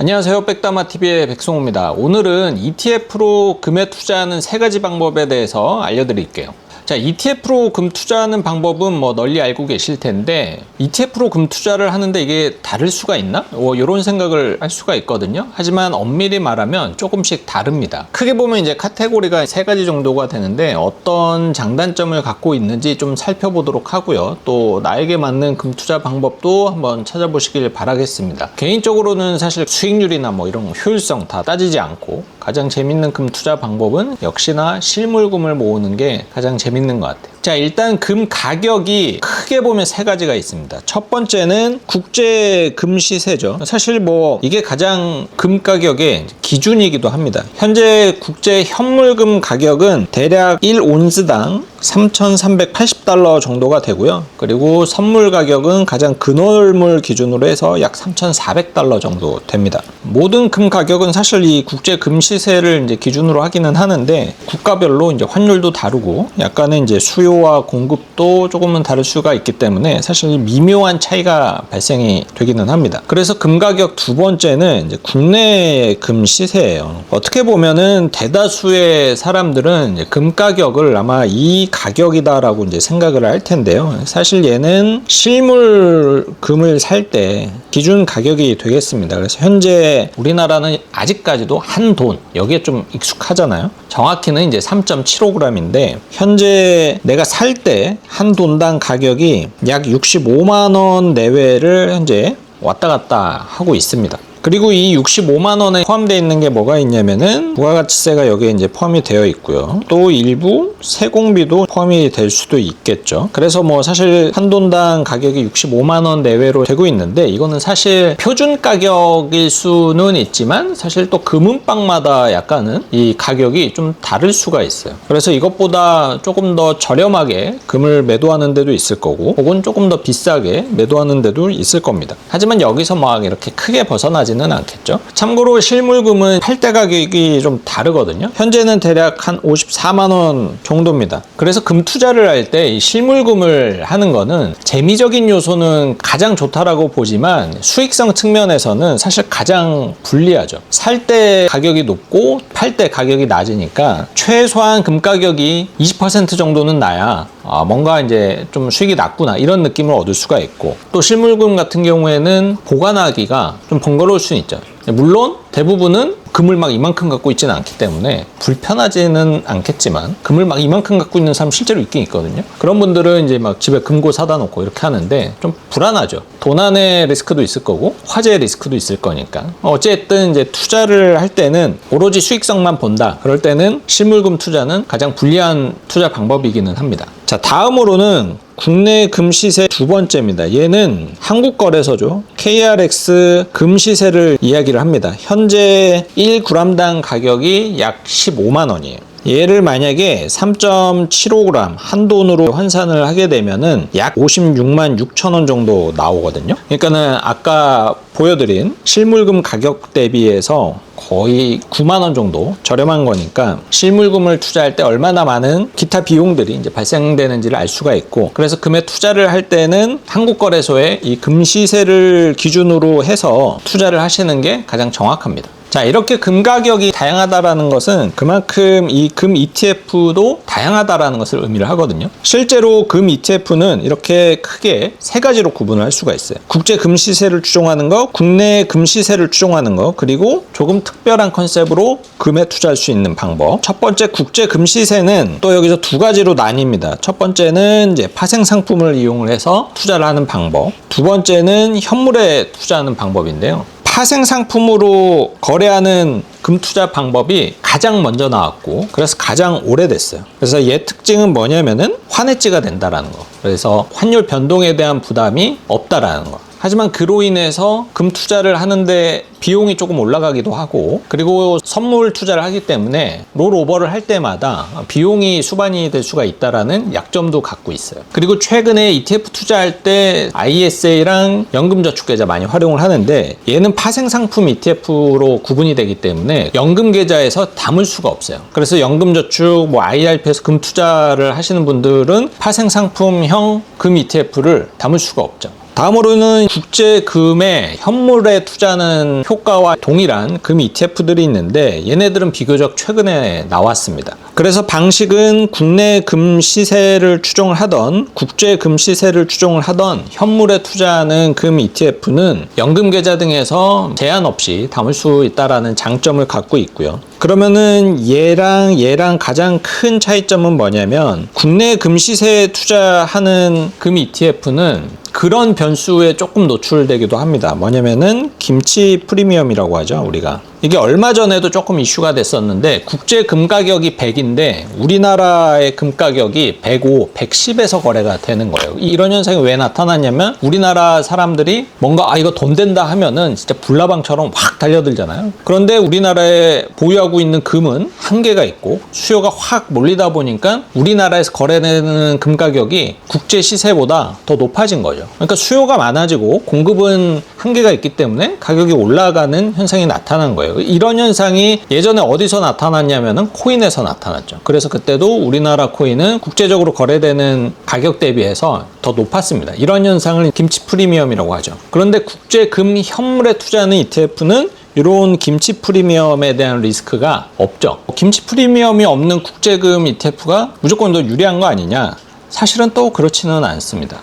안녕하세요. 백다마TV의 백송호입니다. 오늘은 ETF로 금에 투자하는 세 가지 방법에 대해서 알려드릴게요. 자, ETF로 금 투자하는 방법은 뭐 널리 알고 계실 텐데 ETF로 금 투자를 하는데 이게 다를 수가 있나? 이런 생각을 할 수가 있거든요. 하지만 엄밀히 말하면 조금씩 다릅니다. 크게 보면 이제 카테고리가 세 가지 정도가 되는데 어떤 장단점을 갖고 있는지 좀 살펴보도록 하고요. 또 나에게 맞는 금 투자 방법도 한번 찾아보시길 바라겠습니다. 개인적으로는 사실 수익률이나 뭐 이런 효율성 다 따지지 않고 가장 재밌는 금 투자 방법은 역시나 실물금을 모으는 게 가장 재밌는 것 같아요. 자, 일단 금 가격이 크게 보면 세 가지가 있습니다. 첫 번째는 국제 금 시세죠. 사실 뭐 이게 가장 금 가격의 기준이기도 합니다. 현재 국제 현물금 가격은 대략 1온스당 3,380달러 정도가 되고요. 그리고 선물 가격은 가장 근월물 기준으로 해서 약 3,400달러 정도 됩니다. 모든 금 가격은 사실 이 국제 금 시세를 이제 기준으로 하기는 하는데 국가별로 이제 환율도 다르고 약간의 이제 수요와 공급도 조금은 다를 수가 있기 때문에 사실 미묘한 차이가 발생이 되기는 합니다. 그래서 금 가격 두 번째는 이제 국내 금 시세예요. 어떻게 보면은 대다수의 사람들은 이제 금 가격을 아마 이 가격이다라고 이제 생각을 할 텐데요. 사실 얘는 실물 금을 살 때 기준 가격이 되겠습니다. 그래서 현재 우리나라는 아직까지도 한 돈, 여기에 좀 익숙하잖아요. 정확히는 이제 3.75g인데 현재 내가 살 때 한 돈당 가격이 약 65만 원 내외를 현재 왔다 갔다 하고 있습니다. 그리고 이 65만 원에 포함되어 있는 게 뭐가 있냐면은 부가가치세가 여기에 이제 포함이 되어 있고요. 또 일부 세공비도 포함이 될 수도 있겠죠. 그래서 뭐 사실 한 돈당 가격이 65만 원 내외로 되고 있는데 이거는 사실 표준 가격일 수는 있지만 사실 또 금은방마다 약간은 이 가격이 좀 다를 수가 있어요. 그래서 이것보다 조금 더 저렴하게 금을 매도하는 데도 있을 거고 혹은 조금 더 비싸게 매도하는 데도 있을 겁니다. 하지만 여기서 막 이렇게 크게 벗어나지 는 않겠죠. 참고로 실물금은 팔대 가격이 좀 다르거든요. 현재는 대략 한 54만 원 정도입니다. 그래서 금 투자를 할 때 이 실물금을 하는 거는 재미적인 요소는 가장 좋다라고 보지만 수익성 측면에서는 사실 가장 불리하죠. 살 때 가격이 높고 팔 때 가격이 낮으니까 최소한 금 가격이 20% 정도는 나야 뭔가 이제 좀 수익이 낮구나 이런 느낌을 얻을 수가 있고 또 실물금 같은 경우에는 보관하기가 좀 번거로울 수는 있죠. 물론 대부분은 금을 막 이만큼 갖고 있지는 않기 때문에 불편하지는 않겠지만 금을 막 이만큼 갖고 있는 사람 실제로 있긴 있거든요. 그런 분들은 이제 막 집에 금고 사다 놓고 이렇게 하는데 좀 불안하죠. 도난의 리스크도 있을 거고 화재 리스크도 있을 거니까 어쨌든 이제 투자를 할 때는 오로지 수익성만 본다. 그럴 때는 실물금 투자는 가장 불리한 투자 방법이기는 합니다. 자, 다음으로는 국내 금 시세 두 번째입니다. 얘는 한국거래소죠. KRX 금 시세를 이야기를 합니다. 현재 1g당 가격이 약 15만 원이에요. 얘를 만약에 3.75g 한 돈으로 환산을 하게 되면은 약 56만 6천 원 정도 나오거든요. 그러니까는 아까 보여드린 실물금 가격 대비해서 거의 9만 원 정도 저렴한 거니까 실물금을 투자할 때 얼마나 많은 기타 비용들이 이제 발생되는지를 알 수가 있고 그래서 금에 투자를 할 때는 한국거래소의 이 금 시세를 기준으로 해서 투자를 하시는 게 가장 정확합니다. 자, 이렇게 금 가격이 다양하다라는 것은 그만큼 이 금 ETF도 다양하다라는 것을 의미를 하거든요. 실제로 금 ETF는 이렇게 크게 세 가지로 구분을 할 수가 있어요. 국제 금 시세를 추종하는 거, 국내 금 시세를 추종하는 거, 그리고 조금 특별한 컨셉으로 금에 투자할 수 있는 방법. 첫 번째 국제 금 시세는 또 여기서 두 가지로 나뉩니다. 첫 번째는 이제 파생 상품을 이용을 해서 투자를 하는 방법. 두 번째는 현물에 투자하는 방법인데요. 파생 상품으로 거래하는 금 투자 방법이 가장 먼저 나왔고 그래서 가장 오래됐어요. 그래서 얘 특징은 뭐냐면은 환해지가 된다라는 거. 그래서 환율 변동에 대한 부담이 없다라는 거. 하지만 그로 인해서 금 투자를 하는데 비용이 조금 올라가기도 하고 그리고 선물 투자를 하기 때문에 롤오버를 할 때마다 비용이 수반이 될 수가 있다라는 약점도 갖고 있어요. 그리고 최근에 ETF 투자할 때 ISA랑 연금저축계좌 많이 활용을 하는데 얘는 파생상품 ETF로 구분이 되기 때문에 연금계좌에서 담을 수가 없어요. 그래서 연금저축, IRP에서 금 투자를 하시는 분들은 파생상품형 금 ETF를 담을 수가 없죠. 다음으로는 국제금의 현물에 투자하는 효과와 동일한 금 ETF들이 있는데 얘네들은 비교적 최근에 나왔습니다. 그래서 방식은 국내 금 시세를 추종을 하던 국제 금 시세를 추종을 하던 현물에 투자하는 금 ETF는 연금 계좌 등에서 제한 없이 담을 수 있다라는 장점을 갖고 있고요. 그러면은 얘랑 가장 큰 차이점은 뭐냐면 국내 금 시세에 투자하는 금 ETF는 그런 변수에 조금 노출되기도 합니다. 뭐냐면은 김치 프리미엄이라고 하죠, 우리가. 이게 얼마 전에도 조금 이슈가 됐었는데 국제 금 가격이 100인데 우리나라의 금 가격이 105, 110에서 거래가 되는 거예요. 이런 현상이 왜 나타났냐면 우리나라 사람들이 뭔가 이거 돈 된다 하면은 진짜 불나방처럼 확 달려들잖아요. 그런데 우리나라에 보유하고 있는 금은 한계가 있고 수요가 확 몰리다 보니까 우리나라에서 거래되는 금 가격이 국제 시세보다 더 높아진 거죠. 그러니까 수요가 많아지고 공급은 한계가 있기 때문에 가격이 올라가는 현상이 나타난 거예요. 이런 현상이 예전에 어디서 나타났냐면은 코인에서 나타났죠. 그래서 그때도 우리나라 코인은 국제적으로 거래되는 가격 대비해서 더 높았습니다. 이런 현상을 김치 프리미엄이라고 하죠. 그런데 국제 금 현물에 투자하는 ETF는 이런 김치 프리미엄에 대한 리스크가 없죠. 김치 프리미엄이 없는 국제금 ETF가 무조건 더 유리한 거 아니냐? 사실은 또 그렇지는 않습니다.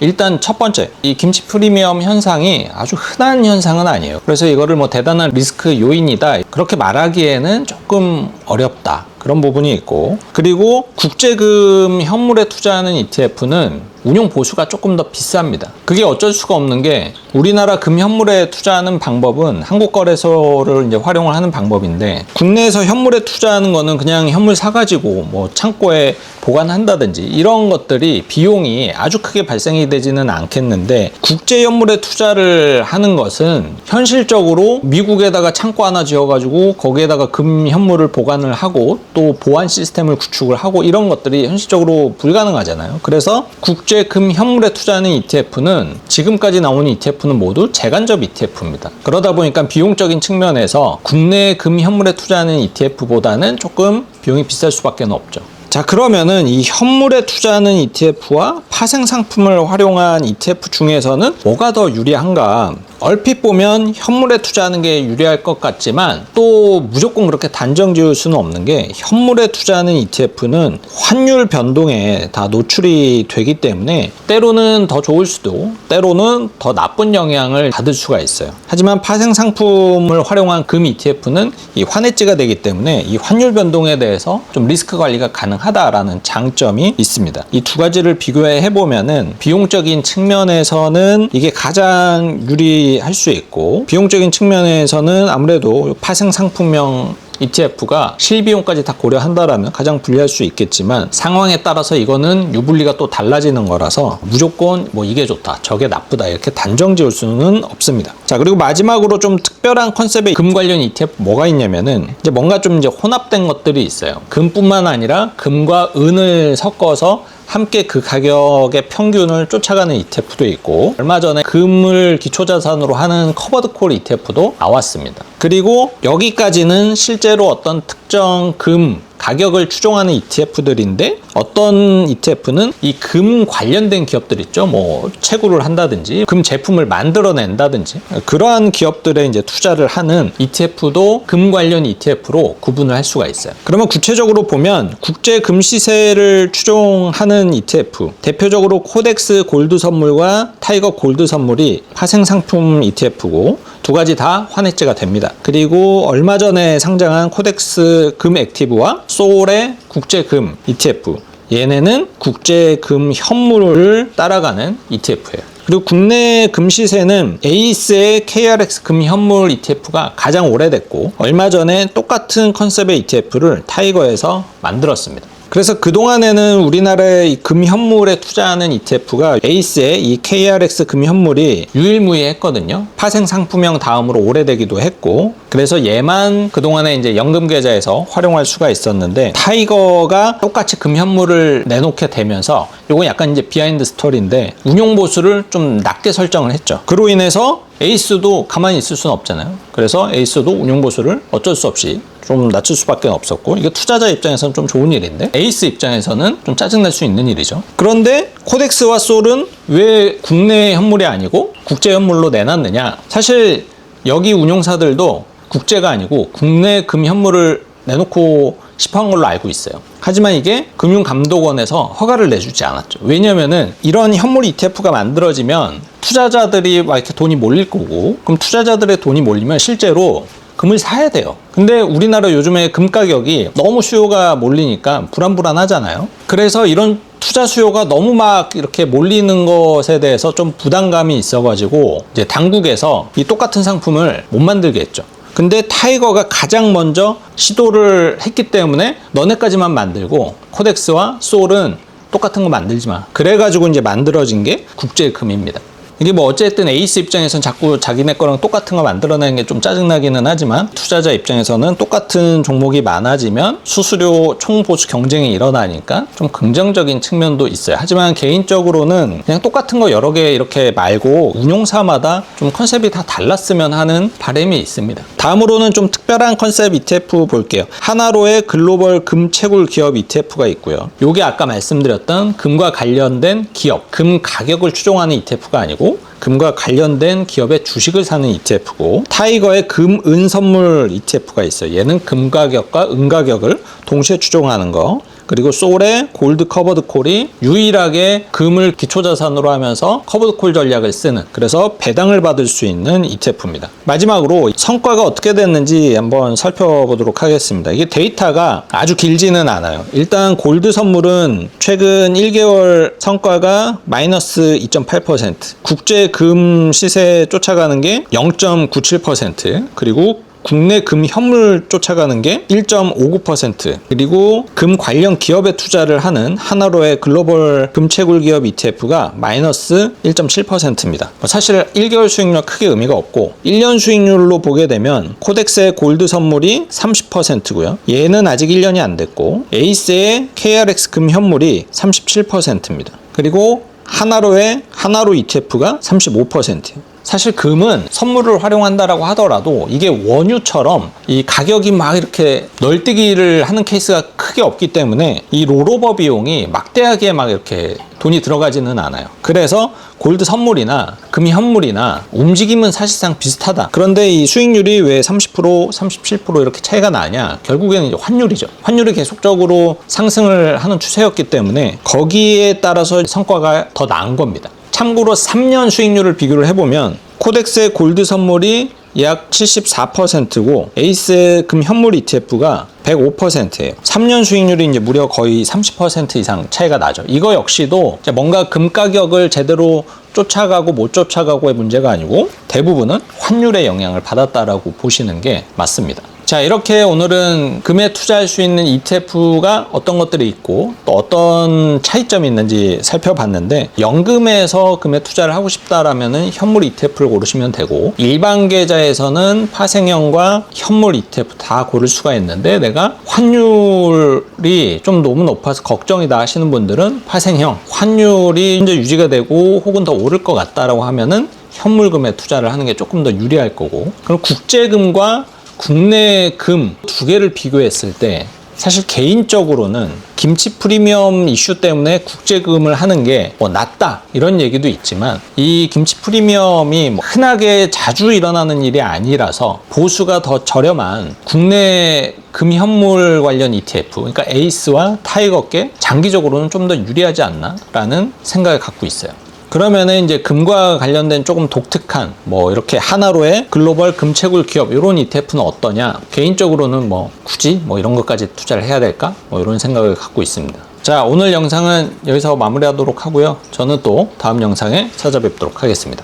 일단 첫 번째, 이 김치 프리미엄 현상이 아주 흔한 현상은 아니에요. 그래서 이거를 뭐 대단한 리스크 요인이다 그렇게 말하기에는 조금 어렵다 그런 부분이 있고, 그리고 국제금 현물에 투자하는 ETF는 운용 보수가 조금 더 비쌉니다. 그게 어쩔 수가 없는 게 우리나라 금 현물에 투자하는 방법은 한국거래소를 이제 활용을 하는 방법인데 국내에서 현물에 투자하는 거는 그냥 현물 사가지고 뭐 창고에 보관한다든지 이런 것들이 비용이 아주 크게 발생이 되지는 않겠는데 국제 현물에 투자를 하는 것은 현실적으로 미국에다가 창고 하나 지어가지고 거기에다가 금 현물을 보관을 하고 또 보안 시스템을 구축을 하고 이런 것들이 현실적으로 불가능하잖아요. 그래서 국제 금 현물에 투자하는 ETF는 지금까지 나오는 ETF는 모두 재간접 ETF입니다. 그러다 보니까 비용적인 측면에서 국내 금 현물에 투자하는 ETF보다는 조금 비용이 비쌀 수밖에 없죠. 자, 그러면은 이 현물에 투자하는 ETF와 파생 상품을 활용한 ETF 중에서는 뭐가 더 유리한가? 얼핏 보면 현물에 투자하는 게 유리할 것 같지만 또 무조건 그렇게 단정 지을 수는 없는 게 현물에 투자하는 ETF는 환율 변동에 다 노출이 되기 때문에 때로는 더 좋을 수도 때로는 더 나쁜 영향을 받을 수가 있어요. 하지만 파생 상품을 활용한 금 ETF는 이 환해지가 되기 때문에 이 환율 변동에 대해서 좀 리스크 관리가 가능하다라는 장점이 있습니다. 이 두 가지를 비교해 보면은 비용적인 측면에서는 이게 가장 유리할 수 있고, 비용적인 측면에서는 아무래도 파생 상품명 ETF가 실비용까지 다 고려한다라면 가장 불리할 수 있겠지만 상황에 따라서 이거는 유불리가 또 달라지는 거라서 무조건 뭐 이게 좋다 저게 나쁘다 이렇게 단정 지을 수는 없습니다. 자, 그리고 마지막으로 좀 특별한 컨셉의 금 관련 ETF 뭐가 있냐면은 이제 뭔가 좀 이제 혼합된 것들이 있어요. 금뿐만 아니라 금과 은을 섞어서 함께 그 가격의 평균을 쫓아가는 ETF도 있고, 얼마 전에 금을 기초자산으로 하는 커버드콜 ETF도 나왔습니다. 그리고 여기까지는 실제로 어떤 특정 금 가격을 추종하는 ETF들인데 어떤 ETF는 이 금 관련된 기업들 있죠. 뭐 채굴을 한다든지 금 제품을 만들어낸다든지 그러한 기업들에 이제 투자를 하는 ETF도 금 관련 ETF로 구분을 할 수가 있어요. 그러면 구체적으로 보면 국제 금 시세를 추종하는 ETF 대표적으로 코덱스 골드 선물과 타이거 골드 선물이 파생 상품 ETF고 두 가지 다 환해지가 됩니다. 그리고 얼마 전에 상장한 코덱스 금 액티브와 소울의 국제 금 ETF 얘네는 국제 금 현물을 따라가는 ETF예요. 그리고 국내 금 시세는 에이스의 KRX 금 현물 ETF가 가장 오래됐고 얼마 전에 똑같은 컨셉의 ETF를 타이거에서 만들었습니다. 그래서 그동안에는 우리나라의 금 현물에 투자하는 ETF가 에이스의 이 KRX 금 현물이 유일무이했거든요. 파생 상품형 다음으로 오래되기도 했고, 그래서 얘만 그동안에 이제 연금 계좌에서 활용할 수가 있었는데 타이거가 똑같이 금 현물을 내놓게 되면서 이건 약간 이제 비하인드 스토리인데 운용 보수를 좀 낮게 설정을 했죠. 그로 인해서 에이스도 가만히 있을 수는 없잖아요. 그래서 에이스도 운용보수를 어쩔 수 없이 좀 낮출 수밖에 없었고, 이게 투자자 입장에서는 좀 좋은 일인데 에이스 입장에서는 좀 짜증날 수 있는 일이죠. 그런데 코덱스와 솔은 왜 국내 현물이 아니고 국제 현물로 내놨느냐? 사실 여기 운용사들도 국제가 아니고 국내 금 현물을 내놓고 싶어한 걸로 알고 있어요. 하지만 이게 금융감독원에서 허가를 내주지 않았죠. 왜냐면은 이런 현물 ETF가 만들어지면 투자자들이 막 이렇게 돈이 몰릴 거고, 그럼 투자자들의 돈이 몰리면 실제로 금을 사야 돼요. 근데 우리나라 요즘에 금 가격이 너무 수요가 몰리니까 불안불안하잖아요. 그래서 이런 투자 수요가 너무 막 이렇게 몰리는 것에 대해서 좀 부담감이 있어가지고 이제 당국에서 이 똑같은 상품을 못 만들게 했죠. 근데 타이거가 가장 먼저 시도를 했기 때문에 너네까지만 만들고 코덱스와 솔은 똑같은 거 만들지 마. 그래가지고 이제 만들어진 게 국제금입니다. 이게 뭐 어쨌든 에이스 입장에서는 자꾸 자기네 거랑 똑같은 거 만들어내는 게 좀 짜증나기는 하지만, 투자자 입장에서는 똑같은 종목이 많아지면 수수료 총보수 경쟁이 일어나니까 좀 긍정적인 측면도 있어요. 하지만 개인적으로는 그냥 똑같은 거 여러 개 이렇게 말고 운용사마다 좀 컨셉이 다 달랐으면 하는 바람이 있습니다. 다음으로는 좀 특별한 컨셉 ETF 볼게요. 하나로의 글로벌 금 채굴 기업 ETF가 있고요. 요게 아까 말씀드렸던 금과 관련된 기업, 금 가격을 추종하는 ETF가 아니고 금과 관련된 기업의 주식을 사는 ETF고, 타이거의 금, 은 선물 ETF가 있어요. 얘는 금 가격과 은 가격을 동시에 추종하는 거. 그리고 솔의 골드 커버드 콜이 유일하게 금을 기초자산으로 하면서 커버드 콜 전략을 쓰는, 그래서 배당을 받을 수 있는 ETF입니다. 마지막으로 성과가 어떻게 됐는지 한번 살펴보도록 하겠습니다. 이게 데이터가 아주 길지는 않아요. 일단 골드 선물은 최근 1개월 성과가 마이너스 2.8%, 국제 금 시세 쫓아가는 게 0.97%, 그리고 국내 금 현물 쫓아가는 게 1.59%, 그리고 금 관련 기업에 투자를 하는 하나로의 글로벌 금 채굴 기업 ETF가 마이너스 1.7%입니다. 사실 1개월 수익률 크게 의미가 없고, 1년 수익률로 보게 되면 코덱스의 골드 선물이 30%고요. 얘는 아직 1년이 안 됐고, 에이스의 KRX 금 현물이 37%입니다. 그리고 하나로의 하나로 ETF가 35%예요. 사실 금은 선물을 활용한다라고 하더라도 이게 원유처럼 이 가격이 막 이렇게 널뛰기를 하는 케이스가 크게 없기 때문에 이 롤오버 비용이 막대하게 막 이렇게 돈이 들어가지는 않아요. 그래서 골드 선물이나 금 현물이나 움직임은 사실상 비슷하다. 그런데 이 수익률이 왜 30%, 37% 이렇게 차이가 나냐? 결국에는 이제 환율이죠. 환율이 계속적으로 상승을 하는 추세였기 때문에 거기에 따라서 성과가 더 나은 겁니다. 참고로 3년 수익률을 비교를 해보면 코덱스의 골드 선물이 약 74%고 에이스의 금 현물 ETF가 105%예요. 3년 수익률이 이제 무려 거의 30% 이상 차이가 나죠. 이거 역시도 뭔가 금 가격을 제대로 쫓아가고 못 쫓아가고의 문제가 아니고 대부분은 환율의 영향을 받았다라고 보시는 게 맞습니다. 자, 이렇게 오늘은 금에 투자할 수 있는 ETF가 어떤 것들이 있고 또 어떤 차이점이 있는지 살펴봤는데, 연금에서 금에 투자를 하고 싶다라면은 현물 ETF를 고르시면 되고, 일반 계좌에서는 파생형과 현물 ETF 다 고를 수가 있는데, 내가 환율이 좀 너무 높아서 걱정이다 하시는 분들은 파생형, 환율이 현재 유지가 되고 혹은 더 오를 것 같다라고 하면은 현물금에 투자를 하는 게 조금 더 유리할 거고, 그럼 국제금과 국내 금 두 개를 비교했을 때 사실 개인적으로는 김치 프리미엄 이슈 때문에 국제금을 하는 게 뭐 낫다 이런 얘기도 있지만, 이 김치 프리미엄이 뭐 흔하게 자주 일어나는 일이 아니라서 보수가 더 저렴한 국내 금 현물 관련 ETF, 그러니까 에이스와 타이거께 장기적으로는 좀 더 유리하지 않나 라는 생각을 갖고 있어요. 그러면은 이제 금과 관련된 조금 독특한 뭐 이렇게 하나로의 글로벌 금 채굴 기업 이런 ETF는 어떠냐? 개인적으로는 뭐 굳이 뭐 이런 것까지 투자를 해야 될까? 뭐 이런 생각을 갖고 있습니다. 자, 오늘 영상은 여기서 마무리하도록 하고요. 저는 또 다음 영상에 찾아뵙도록 하겠습니다.